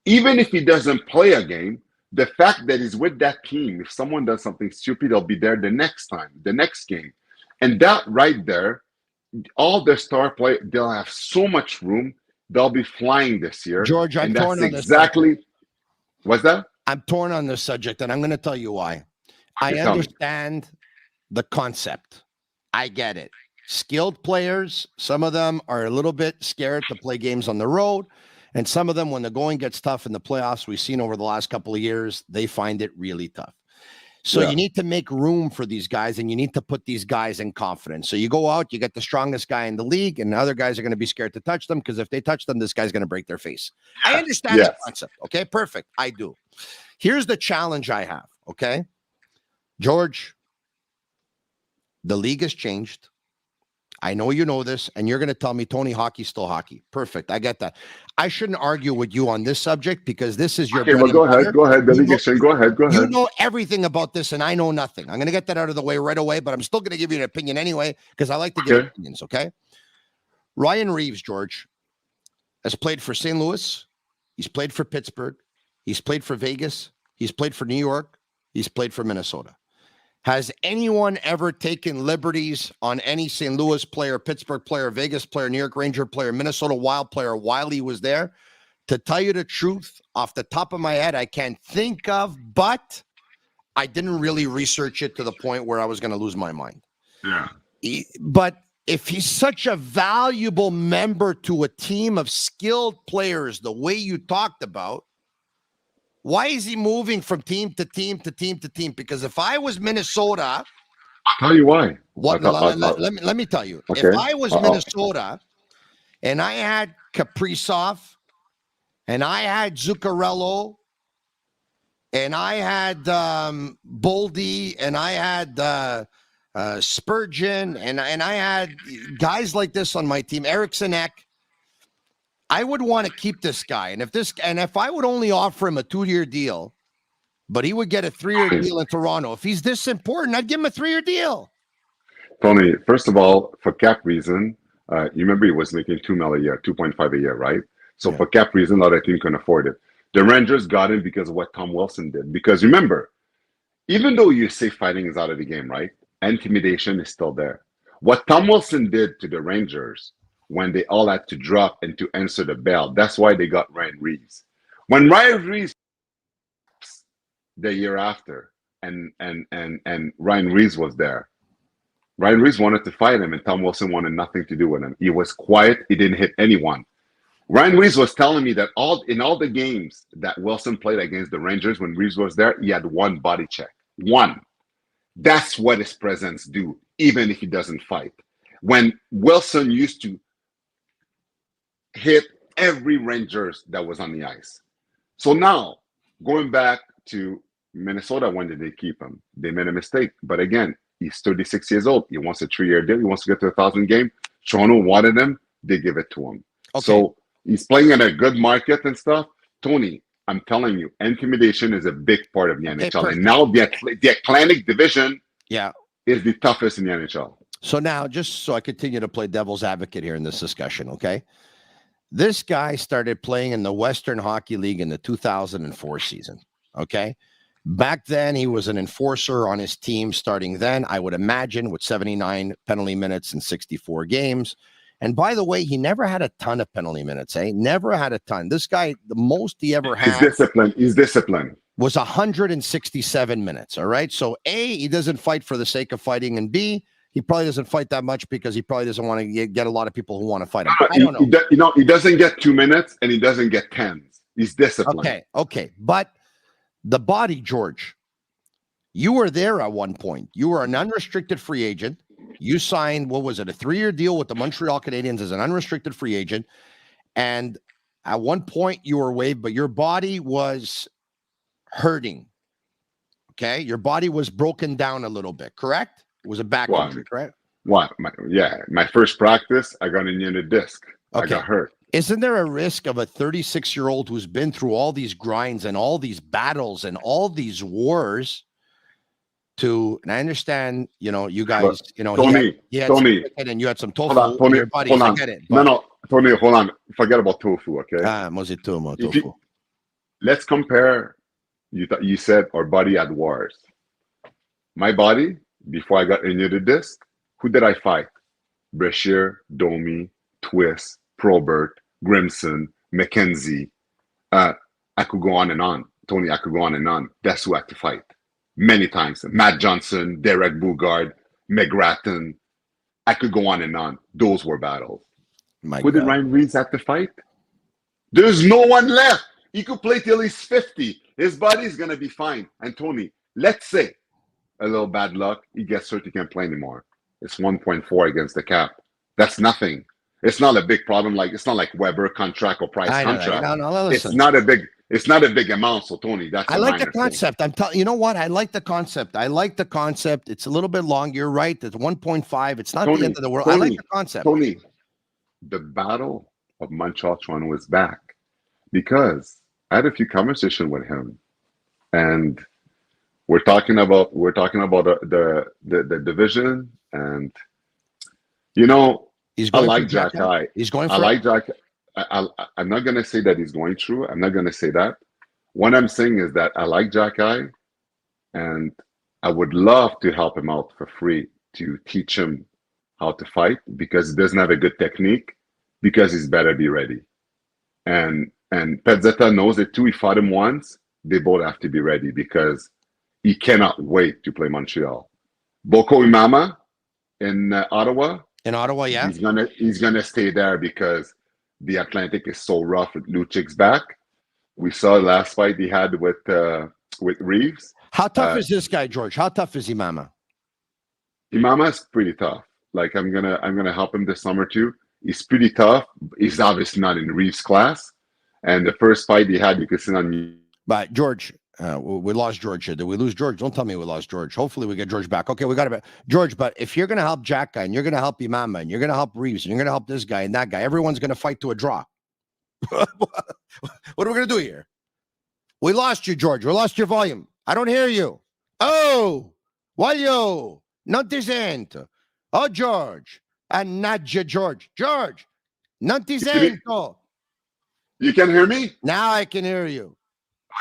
Even if he doesn't play a game, the fact that he's with that team, if someone does something stupid, he'll be there the next time, the next game. And that right there, all the star players, they'll have so much room. They'll be flying this year. George, I'm torn on this. Exactly. What's that? I'm torn on this subject, and I'm going to tell you why. I understand the concept. I get it. Skilled players, some of them are a little bit scared to play games on the road. And some of them, when the going gets tough in the playoffs, we've seen over the last couple of years, they find it really tough. So you need to make room for these guys, and you need to put these guys in confidence. So you go out, you get the strongest guy in the league, and the other guys are going to be scared to touch them because if they touch them, this guy's going to break their face. I understand the concept. Okay, perfect. I do. Here's the challenge I have. Okay, George, the league has changed. I know you know this, and you're going to tell me, Tony, hockey's still hockey. Perfect. I get that. I shouldn't argue with you on this subject because this is your. Okay, well, go ahead, delegation. Go ahead. You know everything about this, and I know nothing. I'm going to get that out of the way right away, but I'm still going to give you an opinion anyway because I like to give opinions. Okay. Ryan Reaves, George, has played for St. Louis. He's played for Pittsburgh. He's played for Vegas. He's played for New York. He's played for Minnesota. Has anyone ever taken liberties on any St. Louis player, Pittsburgh player, Vegas player, New York Ranger player, Minnesota Wild player while he was there? To tell you the truth, off the top of my head, I can't think of, but I didn't really research it to the point where I was going to lose my mind. Yeah. But if he's such a valuable member to a team of skilled players, the way you talked about, why is he moving from team to team to team to team? Because if I was Minnesota, I'll tell you why. Let me tell you. Okay. If I was Minnesota and I had Kaprizov and I had Zuccarello and I had Boldy and I had Spurgeon and I had guys like this on my team, Eriksson Ek, I would want to keep this guy. And if I would only offer him a 2-year deal, but he would get a 3-year deal in Toronto, if he's this important, I'd give him a 3-year deal. Tony, first of all, for cap reason, you remember he was making $2 million a year, 2.5 a year, right? So for cap reason, not a team can afford it. The Rangers got him because of what Tom Wilson did. Because remember, even though you say fighting is out of the game, right? Intimidation is still there. What Tom Wilson did to the Rangers when they all had to drop and to answer the bell. That's why they got Ryan Reaves. When Ryan Reaves the year after, and Ryan Reaves was there, Ryan Reaves wanted to fight him, and Tom Wilson wanted nothing to do with him. He was quiet. He didn't hit anyone. Ryan Reaves was telling me that in all the games that Wilson played against the Rangers, when Reaves was there, he had one body check. One. That's what his presence do, even if he doesn't fight. When Wilson used to hit every Rangers that was on the ice. So now, going back to Minnesota, when did they keep him? They made a mistake. But again, he's 36 years old. He wants a 3-year deal. He wants to get to 1,000 games. Toronto wanted him. They give it to him. Okay. So he's playing in a good market and stuff. Tony, I'm telling you, intimidation is a big part of the NHL. And now the Atlantic Division is the toughest in the NHL. So now, just so I continue to play devil's advocate here in this discussion, okay? This guy started playing in the Western Hockey League in the 2004 season, okay? Back then, he was an enforcer on his team starting then, I would imagine, with 79 penalty minutes in 64 games. And by the way, he never had a ton of penalty minutes, Never had a ton. This guy, the most he ever had... He's disciplined. Was 167 minutes, all right? So A, he doesn't fight for the sake of fighting, and B, he probably doesn't fight that much because he probably doesn't want to get a lot of people who want to fight him. I don't know. He doesn't get 2 minutes and he doesn't get 10s. He's disciplined. Okay. But the body, George, you were there at one point. You were an unrestricted free agent. You signed, what was it, a 3-year deal with the Montreal Canadiens as an unrestricted free agent. And at one point you were waived, but your body was hurting. Okay? Your body was broken down a little bit, correct? It was a back injury, correct? What? My first practice, I got a unit disc. Okay. I got hurt. Isn't there a risk of a 36-year-old who's been through all these grinds and all these battles and all these wars and I understand, you guys, Tony, and you had some tofu in your body. Hold on. I get it. No, Tony, hold on. Forget about tofu, okay? Tofu. Let's compare. You said our body had wars. My body, before I got injured this, who did I fight? Brashear, Domi, Twist, Probert, Grimson, McKenzie. I could go on and on. Tony, I could go on and on. That's who I had to fight. Many times. Matt Johnson, Derek Bugard, McGrattan. I could go on and on. Those were battles. Who did Ryan Reaves have to fight? There's no one left. He could play till he's 50. His body's going to be fine. And Tony, let's say a little bad luck, he gets hurt, he can't play anymore. It's 1.4 against the cap. That's nothing. It's not a big problem. Like it's not like Weber contract or Price contract. No, it's not a big amount. So Tony, that's I like the concept. I'm telling you know what? I like the concept. It's a little bit long. You're right. It's 1.5. It's not the end of the world. Tony, I like the concept. Tony, the battle of Montreal Toronto is back because I had a few conversations with him, and we're talking about the division, and I like Jack Eye. He's going for I like Jack. I'm not gonna say that he's going through. I'm not gonna say that. What I'm saying is that I like Jack Eye, and I would love to help him out for free to teach him how to fight because he doesn't have a good technique. Because he's better be ready, and Pezzetta knows it too. He fought him once. They both have to be ready because he cannot wait to play Montreal. Boko Imama in Ottawa. In Ottawa, yeah. He's gonna stay there because the Atlantic is so rough with Luchik's back. We saw the last fight he had with Reaves. How tough is this guy, George? How tough is Imama? Imama is pretty tough. Like I'm gonna help him this summer too. He's pretty tough. He's obviously not in Reaves' class. And the first fight he had, you could see on me. But George, we lost George here. Did we lose George? Don't tell me we lost George. Hopefully we get George back. Okay, we got it. George, but if you're going to help Jack guy and you're going to help Imama and you're going to help Reaves and you're going to help this guy and that guy, everyone's going to fight to a draw. What are we going to do here? We lost you, George. We lost your volume. I don't hear you. Oh, Walio, non ti sento. Oh, George. Annaggia, George. George, non ti sento. You can hear me? Now I can hear you.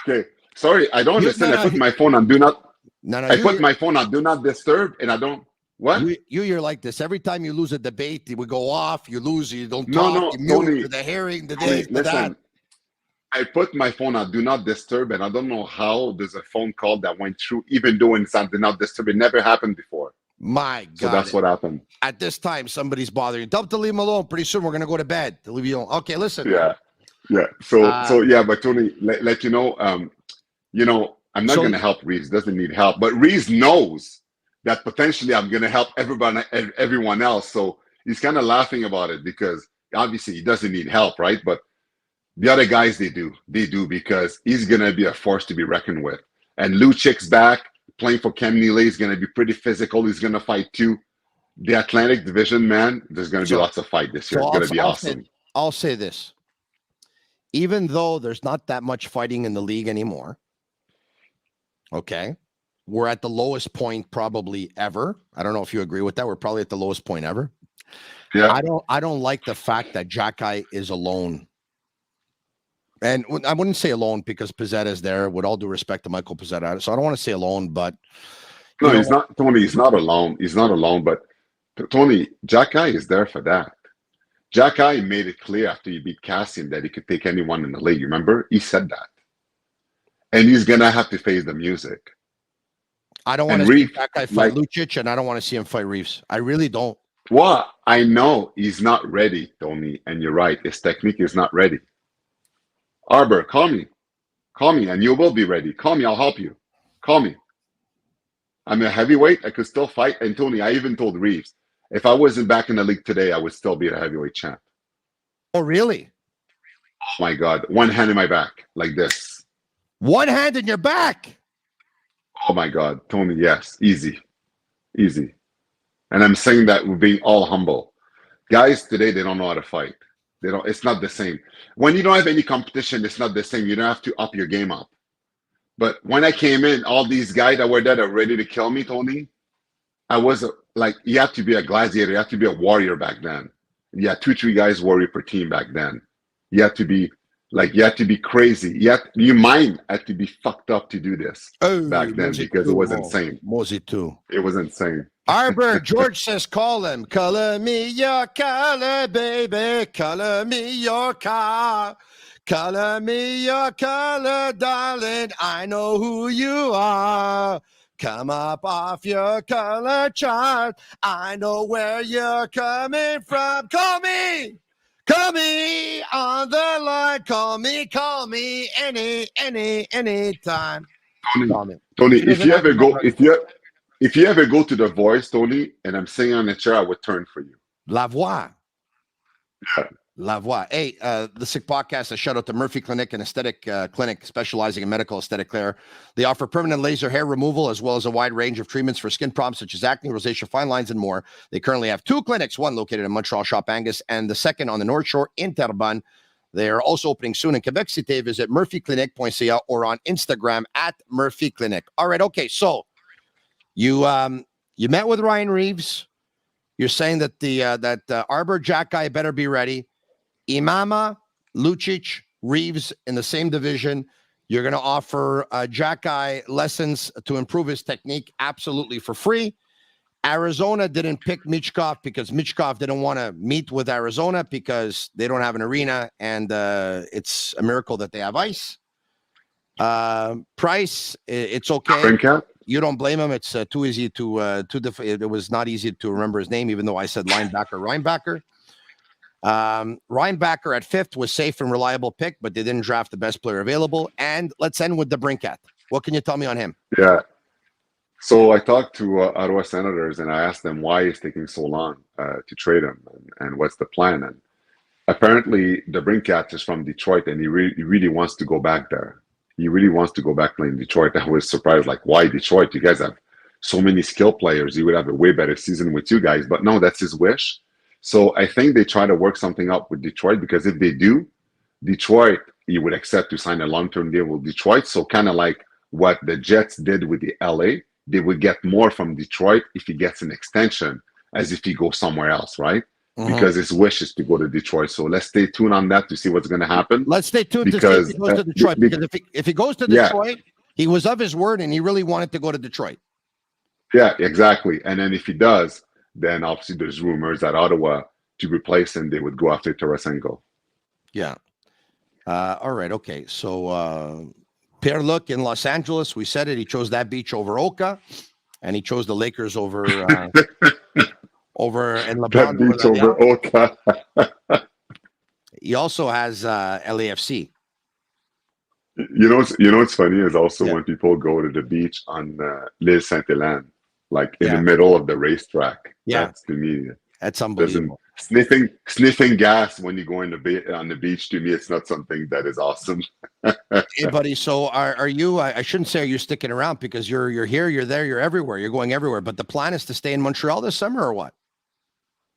Okay. Sorry, I don't understand. I put my phone on do not. I put my phone on do not disturb, and I don't. What? You're like this. Every time you lose a debate, we go off. You lose. You don't talk. No, you Tony, mute the hearing. The this, the listen, that. I put my phone on do not disturb, and I don't know how there's a phone call that went through, even though it's on do not disturb. It never happened before. My God. So that's what happened. At this time, somebody's bothering you. Tell them to leave him alone. Pretty soon, we're going to go to bed. To leave you alone. Okay, listen. Yeah. So yeah, but Tony, let you know, I'm not going to help Reaves. Doesn't need help, but Reaves knows that potentially I'm going to help everyone else. So he's kind of laughing about it because obviously he doesn't need help, right? But the other guys, they do because he's going to be a force to be reckoned with. And Luchik's back playing for Cam Neely. He's going to be pretty physical. He's going to fight too. The Atlantic Division, man, there's going to be lots of fight this year. It's going to be awesome. I'll say this. Even though there's not that much fighting in the league anymore, okay, we're at the lowest point probably ever. I don't know if you agree with that. We're probably at the lowest point ever. Yeah. I don't like the fact that Jack-Eye is alone. And I wouldn't say alone because Pizzetta is there, with all due respect to Michael Pizzetta. So I don't want to say alone, but no, he's not, Tony. He's not alone. He's not alone. But Tony, Jack-Eye is there for that. Jack-Eye made it clear after he beat Cassian that he could take anyone in the league. Remember, he said that, and he's gonna have to face the music. I don't want to see Jack-Eye fight Lucic, and I don't want to see him fight Reaves. I really don't. Well, I know he's not ready, Tony, and you're right. His technique is not ready. Arbor, call me, and you will be ready. Call me, I'll help you. Call me. I'm a heavyweight. I could still fight. And Tony, I even told Reaves, if I wasn't back in the league today, I would still be a heavyweight champ. Oh, really? Oh, my God. One hand in my back, like this. One hand in your back? Oh, my God. Tony, yes. Easy. Easy. And I'm saying that we're being all humble. Guys, today, they don't know how to fight. It's not the same. When you don't have any competition, it's not the same. You don't have to up your game up. But when I came in, all these guys that were there are ready to kill me, Tony. I was like, you have to be a gladiator. You have to be a warrior back then. You had 2-3 guys warrior per team back then. You have to be crazy. Your mind had to be fucked up to do this back then because it was insane. Mozy too. It was insane. Arbor, George says, call him. Color me your color, baby. Color me your car. Color me your color, darling. I know who you are. Come up off your color chart. I know where you're coming from. Call me. Call me on the line. Call me anytime. Tony, if you ever go to The Voice, Tony, and I'm singing on the chair, I would turn for you. La Voix. Yeah. La Voix. Hey, the Sick Podcast, a shout out to Murphy Clinic, an aesthetic clinic specializing in medical aesthetic care. They offer permanent laser hair removal as well as a wide range of treatments for skin problems such as acne, rosacea, fine lines, and more. They currently have 2 clinics, one located in Montreal, Shop Angus, and the second on the North Shore in Terrebonne. They are also opening soon in Quebec City. Visit murphyclinic.ca or on Instagram at Murphy Clinic. All right, okay, so you met with Ryan Reaves. You're saying that the Arbor Jack guy better be ready. Imama, Lucic, Reaves in the same division. You're going to offer Jack guy lessons to improve his technique absolutely for free. Arizona didn't pick Michkov because Michkov didn't want to meet with Arizona because they don't have an arena, and it's a miracle that they have ice. Price, it's okay. You don't blame him. It's too easy it was not easy to remember his name, even though I said Reinbacker. Reinbacker at 5th was safe and reliable pick, but they didn't draft the best player available. And let's end with the Brinkat. What can you tell me on him? Yeah. So I talked to Ottawa Senators and I asked them why it's taking so long to trade him and what's the plan. And apparently the Brinkat is from Detroit and he really wants to go back there. He really wants to go back playing Detroit. I was surprised, like, why Detroit? You guys have so many skill players. He would have a way better season with you guys. But no, that's his wish. So I think they try to work something up with Detroit, because if they do, Detroit, he would accept to sign a long-term deal with Detroit. So kind of like what the Jets did with the LA, they would get more from Detroit if he gets an extension as if he goes somewhere else, right? Mm-hmm. Because his wish is to go to Detroit. So let's stay tuned on that to see what's going to happen. Let's stay tuned to see if he goes to Detroit. Because if he goes to Detroit, he was of his word and he really wanted to go to Detroit. Yeah, exactly. And then if he does, then obviously there's rumors that Ottawa, to replace him, they would go after Tarasenko. Yeah. All right. Okay. So Pierre-Luc in Los Angeles, we said it. He chose that beach over Oka, and he chose the Lakers over over in LeBron. That beach over Oka. He also has LAFC. You know what's funny is also when people go to the beach on L'Île Sainte-Hélène, like in the middle of the racetrack. Yeah, that's, to me, that's unbelievable. Sniffing gas when you go on the beach, to me, it's not something that is awesome. Hey, buddy. So are you? I shouldn't say are you sticking around, because you're here, you're there, you're everywhere, you're going everywhere. But the plan is to stay in Montreal this summer, or what?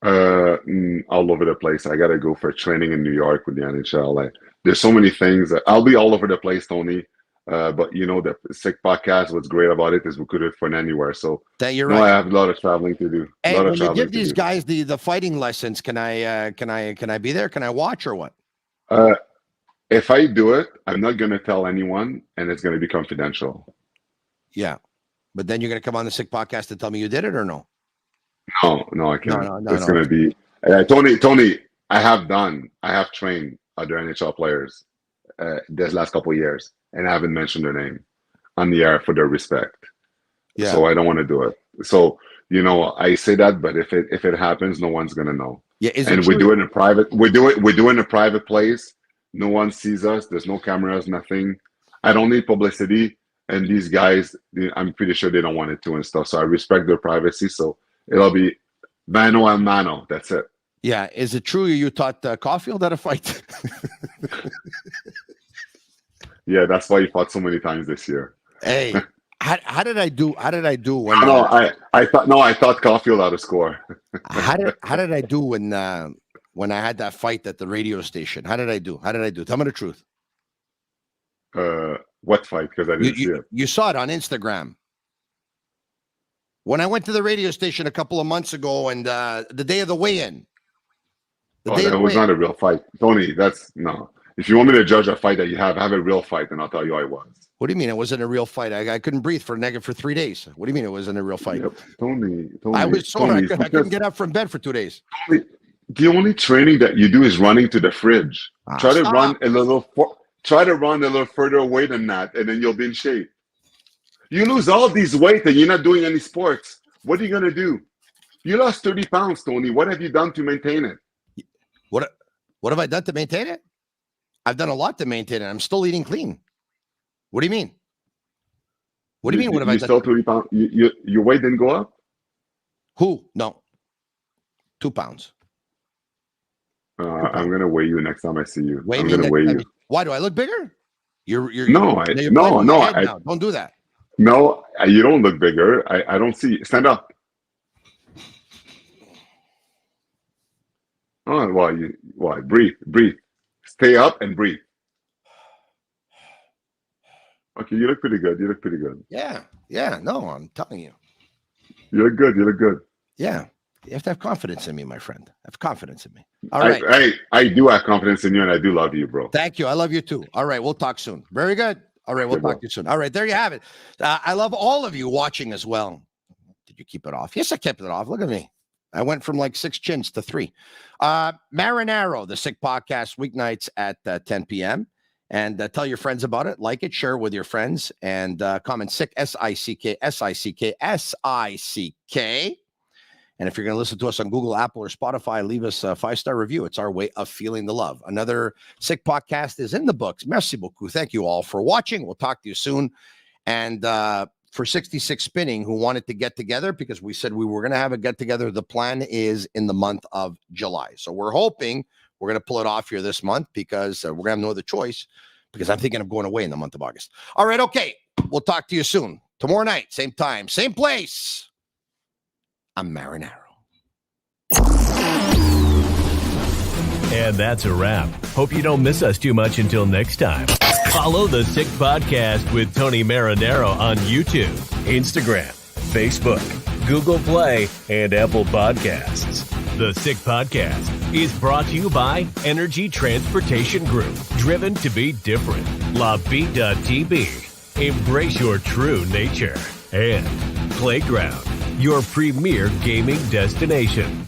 All over the place. I gotta go for training in New York with the NHL. There's so many things. I'll be all over the place, Tony. But you know, the Sick Podcast, what's great about it is we could do it from anywhere. So that you're right. I have a lot of traveling to do. Hey, when you give these guys the fighting lessons, can I be there? Can I watch, or what? If I do it, I'm not gonna tell anyone, and it's gonna be confidential. Yeah, but then you're gonna come on the Sick Podcast and tell me you did it, or no? No, I can't. No, it's gonna be Tony. I have trained other NHL players this last couple of years, and I haven't mentioned their name on the air for their respect. Yeah. So I don't want to do it. So I say that, but if it happens, no one's gonna know. Yeah, and we do it in a private. We do it in a private place. No one sees us. There's no cameras, nothing. I don't need publicity. And these guys, I'm pretty sure they don't want it to and stuff. So I respect their privacy. So it'll be mano a mano. That's it. Yeah. Is it true you taught Caulfield how to fight? Yeah, that's why he fought so many times this year. Hey, how did I do? How did I do when? I thought Caulfield how to score. how did I do when I had that fight at the radio station? How did I do? Tell me the truth. What fight? Because I didn't see it. You saw it on Instagram. When I went to the radio station a couple of months ago, and the day of the weigh-in. That was not a real fight, Tony. That's no. If you want me to judge a fight that you have a real fight, and I'll tell you I was. What do you mean it wasn't a real fight? I couldn't breathe for 3 days. What do you mean it wasn't a real fight? Yep. Tony, I was sore. I couldn't get up from bed for 2 days. Tony, the only training that you do is running to the fridge. Try to run a little further away than that, and then you'll be in shape. You lose all these weight and you're not doing any sports. What are you gonna do? You lost 30 pounds, Tony. What have you done to maintain it? What? What have I done to maintain it? I've done a lot to maintain it. I'm still eating clean. What do you mean? What do you mean? What have I done? Still 30 pounds? Your weight didn't go up? Who? No. 2 pounds. I'm gonna weigh you next time I see you. Weigh I'm me gonna next weigh time you. Why do I look bigger? You're No, you're no, playing no. with my head now. Don't do that. No, you don't look bigger. I don't see. Stand up. Oh, why? Breathe. Stay up and breathe. Okay, you look pretty good. Yeah. No, I'm telling you. You look good. Yeah. You have to have confidence in me, my friend. Have confidence in me. All right. I do have confidence in you, and I do love you, bro. Thank you. I love you too. All right. We'll talk soon. Very good. All right. We'll talk to you soon. All right. There you have it. I love all of you watching as well. Did you keep it off? Yes, I kept it off. Look at me. I went from like 6 chins to 3. Marinaro, the Sick Podcast, weeknights at 10 p.m. And tell your friends about it. Like it, share it with your friends, and comment Sick, S-I-C-K, S-I-C-K, S-I-C-K. And if you're going to listen to us on Google, Apple, or Spotify, leave us a 5-star review. It's our way of feeling the love. Another Sick Podcast is in the books. Merci beaucoup. Thank you all for watching. We'll talk to you soon. And for 66 Spinning, who wanted to get together, because we said we were going to have a get-together, the plan is in the month of July. So we're hoping we're going to pull it off here this month, because we're going to have no other choice, because I'm thinking of going away in the month of August. All right, okay. We'll talk to you soon. Tomorrow night, same time, same place. I'm Marinaro. And that's a wrap. Hope you don't miss us too much until next time. Follow the Sick Podcast with Tony Marinaro on YouTube, Instagram, Facebook, Google Play, and Apple Podcasts. The Sick Podcast is brought to you by Energy Transportation Group, driven to be different. LaBeat.tb, embrace your true nature. And Playground, your premier gaming destination.